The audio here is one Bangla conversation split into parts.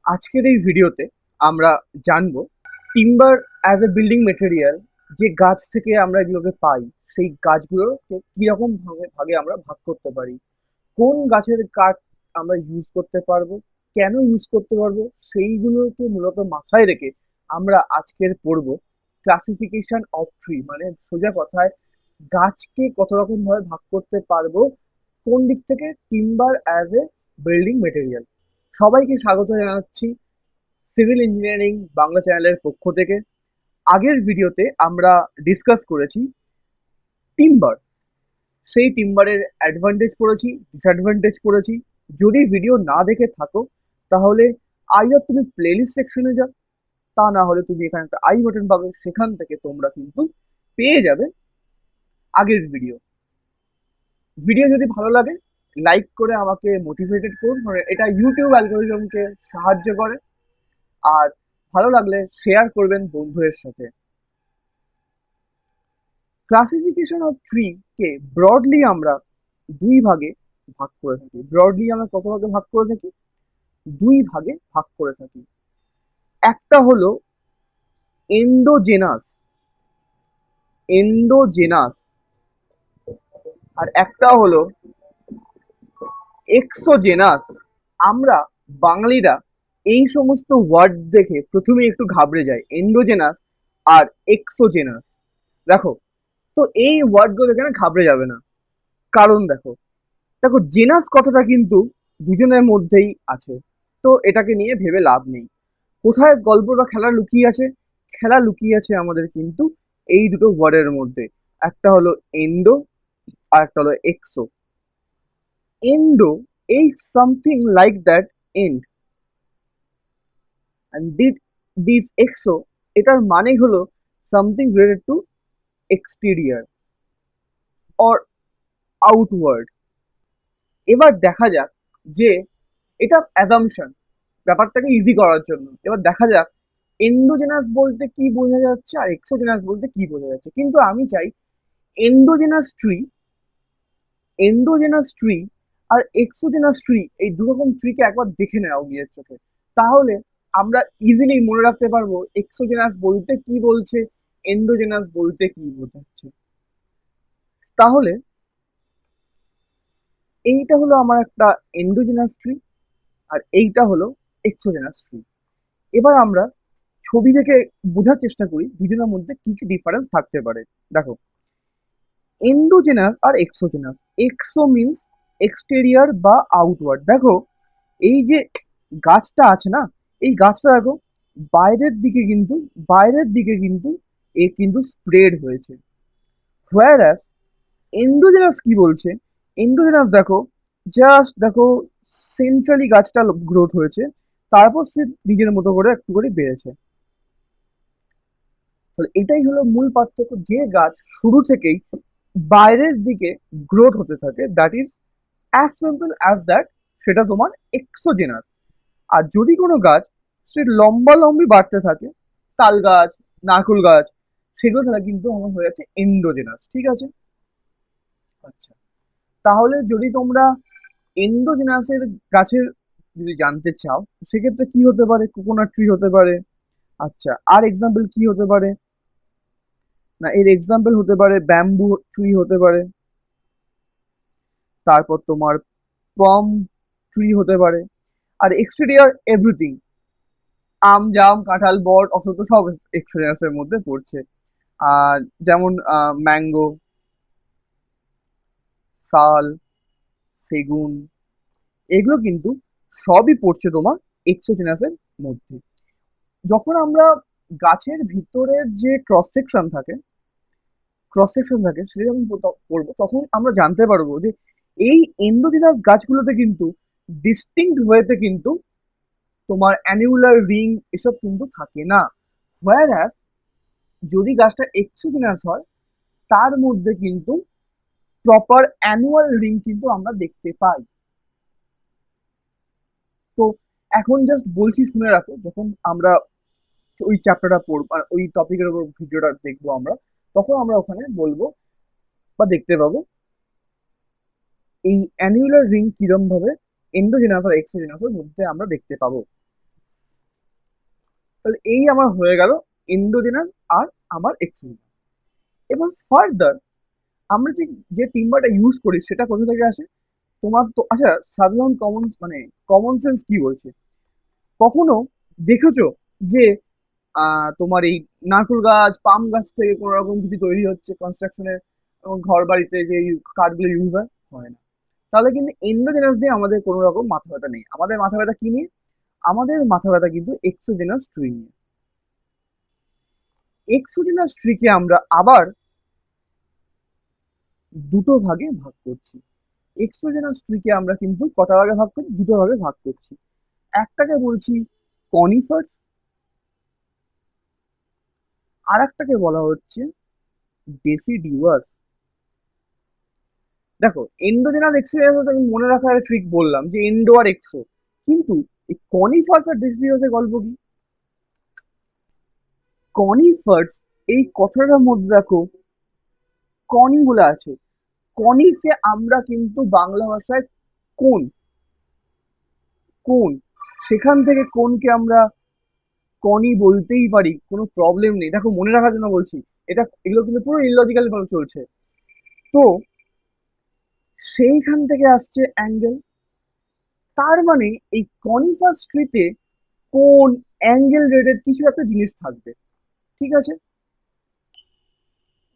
আজকের এই ভিডিওতে আমরা জানবো timber as a building material, যে গাছ থেকে আমরা এগুলোকে পাই সেই গাছগুলোকে কিরকম ভাগে ভাগে আমরা ভাগ করতে পারি, কোন গাছের কাঠ আমরা ইউজ করতে পারবো, কেন ইউজ করতে পারবো, সেইগুলোকে মূলত মাথায় রেখে আমরা আজকের পড়বো ক্লাসিফিকেশন অফ ট্রি। মানে সোজা কথায় গাছকে কত রকম ভাবে ভাগ করতে পারবো, কোন দিক থেকে timber as a building material. সবাইকে স্বাগত জানাচ্ছি সিভিল ইঞ্জিনিয়ারিং বাংলা চ্যানেলের পক্ষ থেকে। আগের ভিডিওতে আমরা ডিসকাস করেছি টিম্বার, সেই টিম্বারের অ্যাডভান্টেজ পড়েছি, ডিসঅ্যাডভান্টেজ পড়েছি। যদি ভিডিও না দেখে থাকো তাহলে আইদার তুমি প্লেলিস্ট সেকশনে যাও, তা না হলে তুমি এখানে একটা আই বাটন পাবে, সেখান থেকে তোমরা কিন্তু পেয়ে যাবে আগের ভিডিও। ভিডিও যদি ভালো লাগে লাইক করে আমাকে মোটিভেটেড করুন, মানে এটা ইউটিউব অ্যালগোরিদমকে সাহায্য করে। আর ভালো লাগলে শেয়ার করবেন বন্ধুদের সাথে। Classification of tree K broadly আমরা দুই ভাগে ভাগ করে থাকি। ব্রডলি আমরা কত ভাগে ভাগ করে থাকি? দুই ভাগে ভাগ করে থাকি। একটা হলো এন্ডোজেনাস, এন্ডোজেনাস, আর একটা হলো এক্সোজেনাস। আমরা বাঙালিরা এই সমস্ত ওয়ার্ড দেখে প্রথমে একটু ঘাবড়ে যায়, এন্ডোজেনাস আর এক্সোজেনাস। দেখো, তো এই ওয়ার্ডগুলো এখানে ঘাবড়ে যাবে না, কারণ দেখো দেখো জেনাস কথাটা কিন্তু দুজনের মধ্যেই আছে, তো এটাকে নিয়ে ভেবে লাভ নেই। কোথায় গল্পটা খেলা লুকিয়ে আছে? খেলা লুকিয়ে আছে আমাদের কিন্তু এই দুটো ওয়ার্ডের মধ্যে। একটা হলো এন্ডো আর একটা হলো এক্সো। এন্ডো এই something like that end, and this exo এটার মানে হলো something related to exterior or outward. এবার দেখা যাক যে এটা অ্যাজাম্পশন, ব্যাপারটাকে ইজি করার জন্য। এবার দেখা যাক এন্ডোজেনাস বলতে কি বোঝা যাচ্ছে আর এক্সোজেনাস বলতে কি বোঝা যাচ্ছে। কিন্তু আমি চাই এন্ডোজেনাস ট্রি, এন্ডোজেনাস ট্রি আর এক্সোজেনাস ট্রি, এই দু রকম ট্রিকে একবার দেখে নেওয়া নিজের চোখে। তাহলে আমরা ইজিলি মনে রাখতে পারবো এক্সোজেনাস বলতে কি বলছে, এন্ডোজেনাস বলতে কি বোঝাচ্ছে। তাহলে এইটা হলো আমার একটা এন্ডোজেনাস ট্রি আর এইটা হলো এক্সোজেনাস ট্রি। এবার আমরা ছবি থেকে বোঝার চেষ্টা করি দুজনের মধ্যে কি কি ডিফারেন্স থাকতে পারে। দেখো, এন্ডোজেনাস আর এক্সোজেনাস। এক্সো মিনস এক্সটেরিয়ার বা আউটওয়ার্ড। দেখো, এই যে গাছটা আছে না, এই গাছটা দেখো বাইরের দিকে কিন্তু এ কিন্তু স্প্রেড হয়েছে। হোয়ারাস এন্ডোজেনাস কি বলছে? এন্ডোজেনাস দেখো, জাস্ট দেখো সেন্ট্রালি গাছটা গ্রোথ হয়েছে, তারপর সে নিজের মতো করে একটু করে বেড়েছে। তাহলে এটাই হলো মূল পার্থক্য, যে গাছ শুরু থেকেই বাইরের দিকে গ্রোথ হতে থাকে, that is as simple as that, সেটা তোমার এক্সোজেনাস। আর যদি কোনো গাছ সে লম্বা লম্বি বাড়তে থাকে, তাল গাছ, নারকুল গাছ, সেগুলো তাহলে কিন্তু আমার হয়ে যাচ্ছে এন্ডোজেনাস। ঠিক আছে? আচ্ছা, তাহলে যদি তোমরা এন্ডোজেনাসের গাছের যদি জানতে চাও, সেক্ষেত্রে কি হতে পারে? কোকোনাট ট্রি হতে পারে। আচ্ছা, আর এক্সাম্পল কি হতে পারে? না, এর এক্সাম্পল হতে পারে ব্যাম্বু ট্রি হতে পারে, তারপর তোমার পাম ট্রি হতে পারে। আর এক্সটেরিয়ার এভরিথিং, আম, জাম, কাঁঠাল, বট, অশ্বত্থ সব এক্সটেরিয়ার্স এর মধ্যে পড়ছে। আর যেমন ম্যাঙ্গো, শাল, সেগুন, এগুলো কিন্তু সবই পড়ছে তোমার এক্সোজেনাসের মধ্যে। যখন আমরা গাছের ভিতরের যে ক্রস সেকশন থাকে সেটা যখন পড়বো, তখন আমরা জানতে পারবো যে এই এন্ডোজেনাস গাছগুলোতে কিন্তু ডিস্টিংক্ট ওয়েতে কিন্তু তোমার অ্যানিউলার রিং এসব কিন্তু থাকে না। হোয়ারাস যদি গাছটা এক্সোজেনাস হয়, তার মধ্যে কিন্তু প্রপার অ্যানুয়াল রিং কিন্তু আমরা দেখতে পাই। তো এখন জাস্ট বলছি, শুনে রাখো, যখন আমরা ওই চ্যাপ্টারটা পড়বো আর ওই টপিকের উপর ভিডিওটা দেখবো আমরা, তখন আমরা ওখানে বলবো বা দেখতে পাবো এই অ্যানিউলার রিং কিরম ভাবে এন্ডোজেনাস আর এক্সোজেনাসের মধ্যে আমরা দেখতে পাবো। তাহলে এই আমার হয়ে গেল এন্ডোজেনাস আর আমার এক্সোজেনাস। এবার ফার্দার আমরা যে যে টিম্বারটা ইউজ করি সেটা কোথা থেকে আসে? তোমার তো আচ্ছা, সাধারণ কমন মানে কমন সেন্স কি বলছে? কখনো দেখেছো যে তোমার এই নারকেল গাছ, পাম গাছ থেকে কোনো রকম কিছু তৈরি হচ্ছে কনস্ট্রাকশনের, ঘর বাড়িতে যে কাঠগুলো ইউজ হয়? হয় না। তাহলে কিন্তু এন্ডোজেনাস দিয়ে আমাদের কোনো রকম মাথা ব্যথা নেই। আমাদের মাথা ব্যথা কি নিয়ে? আমাদের মাথা ব্যথা কিন্তু এক্সোজেনাস ট্রি নিয়ে। এক্সোজেনাস ট্রিকে আমরা আবার দুটো ভাগে ভাগ করছি। এক্সোজেনাস ট্রিকে আমরা কিন্তু কটা ভাগে ভাগ করি? দুটো ভাগে ভাগ করছি। একটাকে বলছি কনিফার্স, আর একটাকে বলা হচ্ছে ডেসিডিউয়াস। দেখো, এন্ডোজেনাস এক্সোজেনাস আমি মনে রাখার ট্রিক বললাম যে এন্ডো আর এক্সো, কিন্তু এই কনিফার্স আর ডেসিডিউয়াসের গল্প কি? কনিফার্স, এই কথাটার মধ্যে দেখো কনি বলে আছে। কনিকে আমরা কিন্তু বাংলা ভাষায় কোন, কোন, সেখান থেকে কোনকে আমরা কনি বলতেই পারি, কোনো প্রবলেম নেই। দেখো, মনে রাখার জন্য বলছি, এগুলো কিন্তু পুরো ইললজিক্যাল ভাবে চলছে। তো সেইখান থেকে আসছে অ্যাঙ্গেল। তার মানে এই কনিফাস ট্রিতে কোন, অ্যাঙ্গেল রেটেড কিছু একটা জিনিস থাকবে। ঠিক আছে?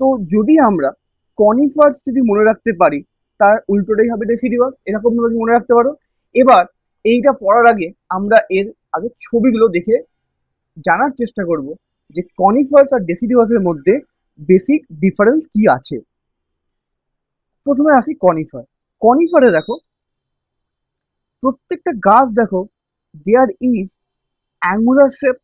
তো যদি আমরা কনিফার্স যদি মনে রাখতে পারি, তার উল্টোটাই হবে ডেসিডিউয়াস, এরকম ভাবে মনে রাখতে পারো। এবার এইটা পড়ার আগে আমরা এর আগে ছবিগুলো দেখে জানার চেষ্টা করব যে কনিফার্স আর ডেসিডিউয়াসের মধ্যে বেসিক ডিফারেন্স কি আছে। প্রথমে আসি কনিফার। কনিফারে দেখো, প্রত্যেকটা গাছ দেখো, দেয়ার ইজ অ্যাঙ্গুলার শেপ।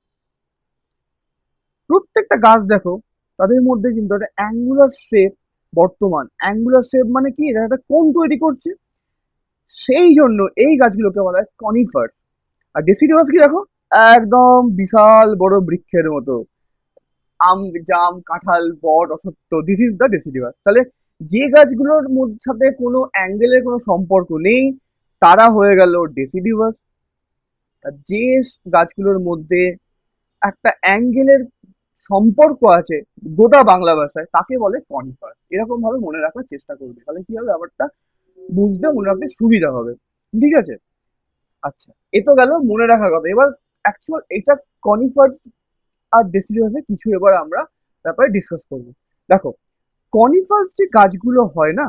প্রত্যেকটা গাছ দেখো, তাদের মধ্যে কিন্তু একটা অ্যাঙ্গুলার শেপ বর্তমান। অ্যাঙ্গুলার শেপ মানে কি? এটা একটা কোণ তৈরি করছে। সেই জন্য এই গাছগুলোকে বলা হয় কনিফার। আর ডেসিডিউয়াস কি দেখো, একদম বিশাল বড় বৃক্ষের মতো, আম, জাম, কাঁঠাল, বট, অশ্বত্থ, দিস ইজ দ্য ডেসিডিউয়াস। তাহলে যে গাছগুলোর মধ্যে সাথে কোনো অ্যাঙ্গেলের কোনো সম্পর্ক নেই তারা হয়ে গেল ডেসিডিউয়াস। আর যে গাছগুলোর মধ্যে একটা অ্যাঙ্গেলের সম্পর্ক আছে গোটা বাংলা ভাষায়, তাকে বলে কনিফার। এরকম ভাবে মনে রাখার চেষ্টা করবে, তাহলে কি হবে, ব্যাপারটা বুঝতে মনে রাখতে সুবিধা হবে। ঠিক আছে? আচ্ছা, এ তো গেল মনে রাখার কথা। এবার অ্যাকচুয়াল এটা কনিফার্স আর ডেসিডিউয়াসে কিছু এবার আমরা ব্যাপারে ডিসকাস করবো। দেখো, কনিফার্স যে গাছগুলো হয় না,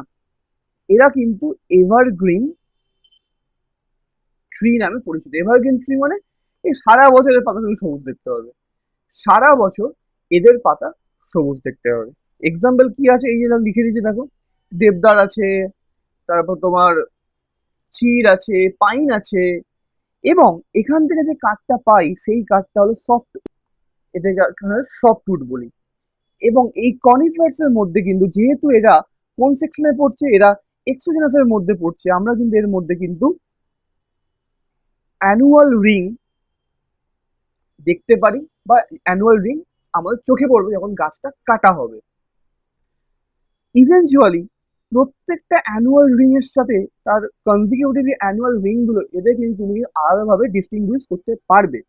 এরা কিন্তু এভারগ্রিন ট্রি নামে পরিচিত। এভারগ্রিন ট্রি মানে এই সারা বছরের পাতা তুমি সবুজ দেখতে পাবে, সারা বছর এদের পাতা সবুজ দেখতে পাবে। এক্সাম্পল কি আছে, এই যে লিখে দিয়েছে দেখো, দেবদার আছে, তারপর তোমার চির আছে, পাইন আছে। এবং এখান থেকে যে কাঠটা পাই সেই কাঠটা হলো সফট, এটাকে সফটউড বলি। এবং এই কনিফার্স এর মধ্যে কিন্তু যেহেতু এরা কোন সেকশনে পড়ছে, এরা এক্সোজেনাস এর মধ্যে পড়ছে, আমরা কিন্তু এর মধ্যে কিন্তু অ্যানুয়াল রিং দেখতে পারি, বা অ্যানুয়াল রিং আমাদের চোখে পড়বে যখন গাছটা কাটা হবে। ইভেনচুয়ালি প্রত্যেকটা অ্যানুয়াল রিং এর সাথে তার কনজিকিউটিভ অ্যানুয়াল রিং গুলো, এদের কিন্তু তুমি আলাদাভাবে ডিস্টিংগুইশ করতে পারবে।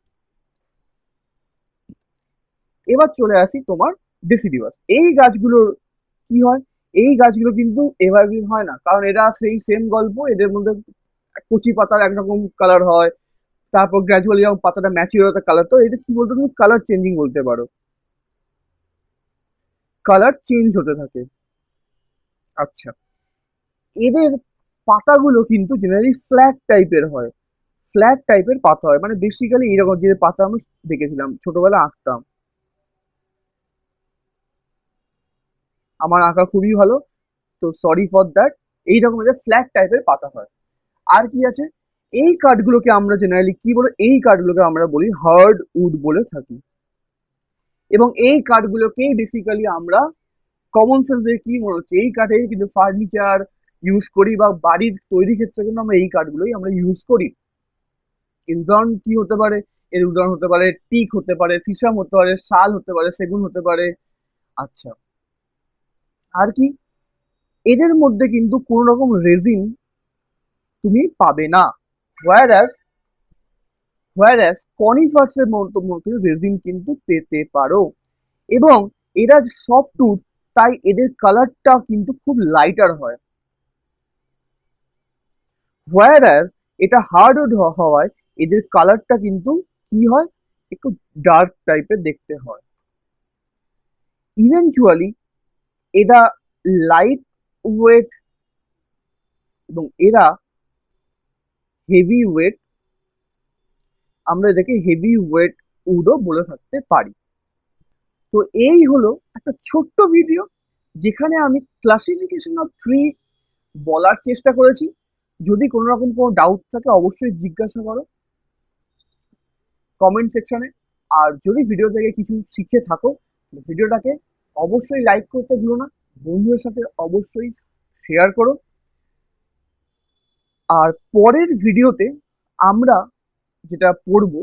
এবার চলে আসি তোমার ডেসিডিউয়াস। এই গাছগুলোর কি হয়? এই গাছগুলো কিন্তু এভারগ্রিন হয় না, কারণ এরা সেই সেম গল্প, এদের মধ্যে কচি পাতার একরকম কালার হয়, তারপর গ্র্যাজুয়ালি যখন পাতাটা ম্যাচিওর হতে কালার, তো এটা কি বলতে, তুমি কালার চেঞ্জিং বলতে পারো, কালার চেঞ্জ হতে থাকে। আচ্ছা, এদের পাতাগুলো কিন্তু জেনারেলি ফ্ল্যাট টাইপের হয়। ফ্ল্যাট টাইপের পাতা হয়, মানে বেসিক্যালি এরকম যে পাতা আমি দেখেছিলাম ছোটবেলা আঁকতাম, আমার আঁকা খুবই ভালো, তো সরি ফর দ্যাট। এইরকম যে ফ্ল্যাট টাইপের পাতা হয়। আর কি আছে? এই কাঠগুলোকে আমরা জেনারেলি কি বলে, এই কাঠগুলোকে আমরা বলি হার্ড উড বলে থাকি। এবং এই কাঠগুলোকেই বেসিক্যালি আমরা কমন সেন্স দিয়ে কি মনে হচ্ছে, এই কাঠেই কিন্তু ফার্নিচার ইউজ করি, বা বাড়ির তৈরি ক্ষেত্রে কিন্তু আমরা এই কাঠগুলোই আমরা ইউজ করি। এর উদাহরণ কি হতে পারে? এর উদাহরণ হতে পারে টিক, হতে পারে সিসাম, হতে পারে শাল, হতে পারে সেগুন, হতে পারে। আচ্ছা, আর কি? এদের মধ্যে কিন্তু কোনো রকম রেজিন তুমি পাবে না। হোয়ারাস কনিফার্সের মতো রেজিন কিন্তু পেতে পারো, এবং এরা সফট উড, তাই এদের কালারটা কিন্তু খুব লাইটার হয়। হোয়ারাস এটা হার্ড উড হওয়ায় এদের কালারটা কিন্তু কি হয়, একটু ডার্ক টাইপের দেখতে হয়। ইভেনচুয়ালি এরা লাইট ওয়েট এবং এরা হেভি ওয়েট, আমরা এদেরকে হেভি ওয়েট উডও বলে থাকতে পারি। তো এই হলো একটা ছোট্ট ভিডিও যেখানে আমি ক্লাসিফিকেশন অফ ট্রি বলার চেষ্টা করেছি। যদি কোনো রকম কোনো ডাউট থাকে অবশ্যই জিজ্ঞাসা করো কমেন্ট সেকশনে। আর যদি ভিডিও থেকে কিছু শিখে থাকো, ভিডিওটাকে অবশ্যই লাইক করতে ভুলো না, বন্ধুদের সাথে অবশ্যই শেয়ার করো। আর পরের ভিডিওতে আমরা যেটা পড়ব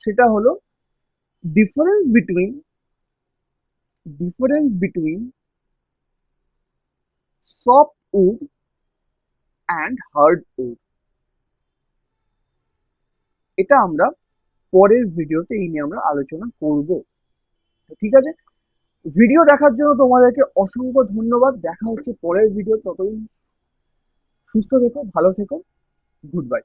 সেটা হলো difference between soft wood and hard wood. এটা আমরা পরের ভিডিওতে এই নিয়ে আমরা আলোচনা করব। ঠিক আছে, ভিডিও দেখার জন্য তোমাদেরকে অসংখ্য ধন্যবাদ। দেখা হচ্ছে পরের ভিডিও, ততদিন সুস্থ থেকো, ভালো থেকো, গুড বাই।